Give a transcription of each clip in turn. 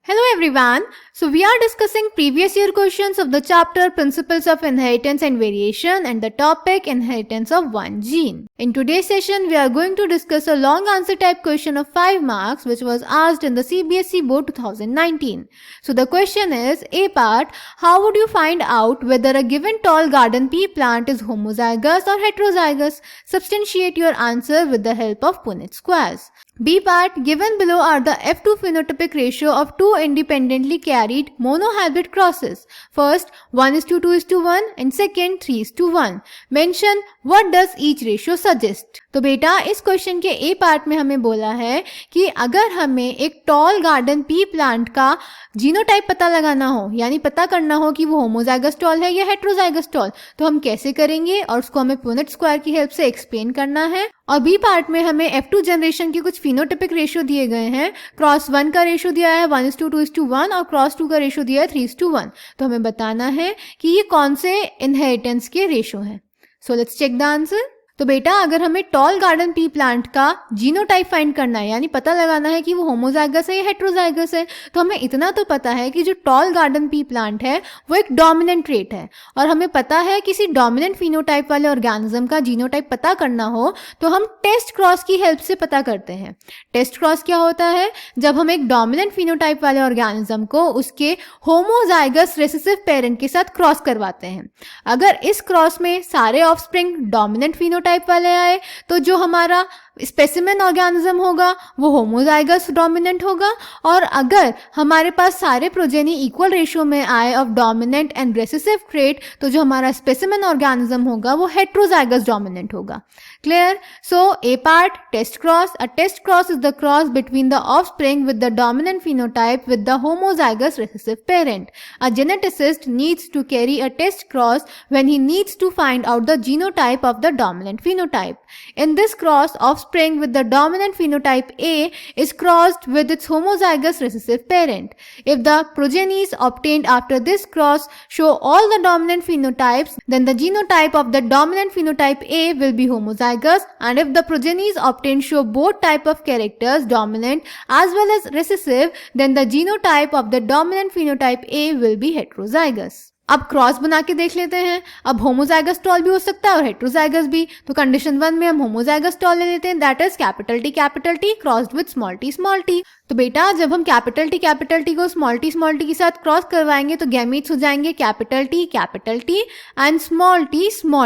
Hello everyone. So we are discussing previous year questions of the chapter Principles of Inheritance and Variation and the topic Inheritance of one gene. In today's session we are going to discuss a long answer type question of 5 marks which was asked in the CBSE board 2019. So the question is, A part, how would you find out whether a given tall garden pea plant is homozygous or heterozygous? Substantiate your answer with the help of Punnett squares. B part, given below are the F2 phenotypic ratio of two independently carried monohybrid crosses. First, 1:2:1 and second, 3:1. Mention what does each ratio suggest. तो बेटा इस question के ए part में हमें बोला है कि अगर हमें एक टॉल गार्डन पी प्लांट का जीनोटाइप पता लगाना हो, यानी पता करना हो कि वो होमोजाइगस टॉल है या हेट्रोजाइगस टॉल, तो हम कैसे करेंगे और उसको हमें पुनेट स्क्वायर की हेल्प से एक्सप्लेन करना है। और बी पार्ट में हमें F2 जनरेशन के कुछ फिनोटिपिक रेशियो दिए गए हैं। क्रॉस 1 का रेशियो दिया है 1:2:1 और क्रॉस 2 का रेशियो दिया है 3:1। तो हमें बताना है कि ये कौन से इनहेरिटेंस के रेशियो हैं। So let's check the answer. तो बेटा अगर हमें टॉल गार्डन पी प्लांट का जीनोटाइप फाइंड करना है, यानी पता लगाना है कि वो होमोजाइगस है या हेट्रोजाइगस है, तो हमें इतना तो पता है कि जो टॉल गार्डन पी प्लांट है वो एक डोमिनेंट ट्रेट है। और हमें पता है किसी डोमिनेंट फिनोटाइप वाले ऑर्गेनिज्म का जीनोटाइप पता करना हो तो हम टेस्ट क्रॉस की हेल्प से पता करते हैं। टेस्ट क्रॉस क्या होता है? जब हम एक डोमिनेंट फिनोटाइप वाले ऑर्गेनिज्म को उसके होमोजाइगस रेसेसिव पेरेंट के साथ क्रॉस करवाते हैं। अगर इस क्रॉस में सारे ऑफस्प्रिंग डोमिनेंट फिनोटाइप वाले आए तो जो हमारा स्पेसिमेन ऑर्गेनिज्म होगा वो होमोजाइगस डोमिनेंट होगा, और अगर हमारे पास सारे प्रोजेनी इक्वल रेशियो में आए of dominant and recessive trait तो जो हमारा स्पेसिमेन ऑर्गेनिज्म होगा वो हेट्रोजाइगस डोमिनेंट होगा। Clear? So A part, test cross. A test cross is the cross between the offspring with the dominant phenotype with the homozygous recessive parent. A geneticist needs to carry a test cross when he needs to find out the genotype of the dominant phenotype. In this cross, offspring with the dominant phenotype A is crossed with its homozygous recessive parent. If the progenies obtained after this cross show all the dominant phenotypes, then the genotype of the dominant phenotype A will be homozygous, and if the progenies obtained show both type of characters, dominant as well as recessive, then the genotype of the dominant phenotype A will be heterozygous. अब cross बना के देख लेते हैं। अब homozygous tall भी हो सकता है और हेट्रोजाइगस भी। तो कंडीशन 1 में हम होमोजाइगस टॉल ले लेते हैं, that is capital T crossed with small t। तो बेटा जब हम कैपिटल T को स्मॉल t के साथ क्रॉस करवाएंगे तो गैमीट्स हो जाएंगे capital T and small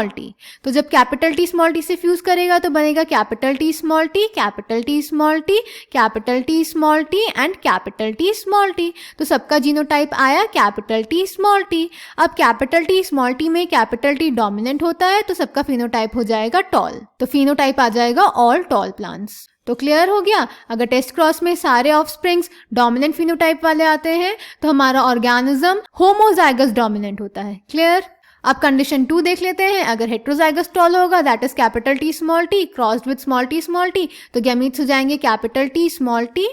t। तो जब कैपिटल T से फ्यूज करेगा तो बनेगा capital T small t, capital T small t, capital T small t and capital T small t। तो सबका जीनोटाइप आया कैपिटल T स्मॉल t। अब कैपिटल T स्मॉल t में कैपिटल T डोमिनेंट होता है तो सबका फिनोटाइप हो जाएगा टॉल। तो फिनोटाइप आ जाएगा ऑल टॉल प्लांट्स। तो क्लियर हो गया? अगर टेस्ट क्रॉस में सारे ऑफस्प्रिंग्स डोमिनेंट फिनोटाइप वाले आते हैं तो हमारा ऑर्गेनिज्म होमोजाइगस डोमिनेंट होता है। क्लियर? अब कंडीशन 2 देख लेते हैं। अगर हेट्रोजाइगस टॉल होगा that is capital T small t crossed with small t तो गैमीट्स हो जाएंगे capital T small t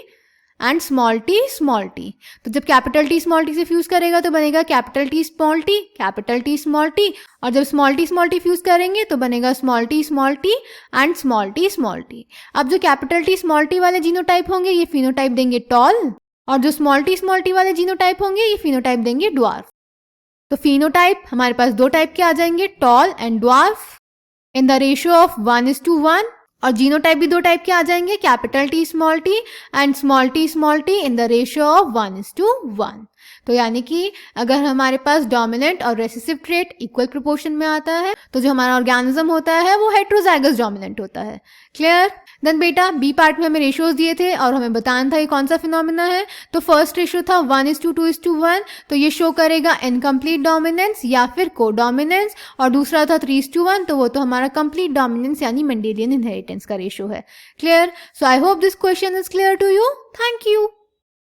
and small t। तो जब कैपिटल T स्मॉल t से फ्यूज करेगा तो बनेगा capital T small t, capital T small t, और जब स्मॉल t फ्यूज करेंगे तो बनेगा small t and small t। अब जो कैपिटल T स्मॉल t वाले जीनोटाइप होंगे ये फिनोटाइप देंगे टॉल, और जो स्मॉल t वाले जीनोटाइप होंगे ये फिनोटाइप देंगे ड्वार्फ। तो फिनोटाइप हमारे पास दो टाइप के आ जाएंगे, tall and dwarf, in the ratio of 1:1। और जीनोटाइप भी दो टाइप के आ जाएंगे, capital T and small t in the ratio of 1:1। तो यानी कि अगर हमारे पास डोमिनेंट और रेसेसिव ट्रेट इक्वल प्रोपोर्शन में आता है तो जो हमारा ऑर्गेनिज्म होता है वो हेट्रोजाइगस डोमिनेंट होता है। क्लियर? देन बेटा बी पार्ट में हमें रेशियोज दिए थे और हमें बताना था ये कौन सा फिनोमिना है। तो फर्स्ट रेशियो था 1:2:1, तो ये शो करेगा इनकम्प्लीट डोमिनेंस या फिर को डोमिनेंस, और दूसरा था 3:1, तो वो तो हमारा कंप्लीट डोमिनेंस यानी मेंडेलियन इनहेरिटेंस का रेशियो है। Clear? So I hope this question is clear to you. Thank you.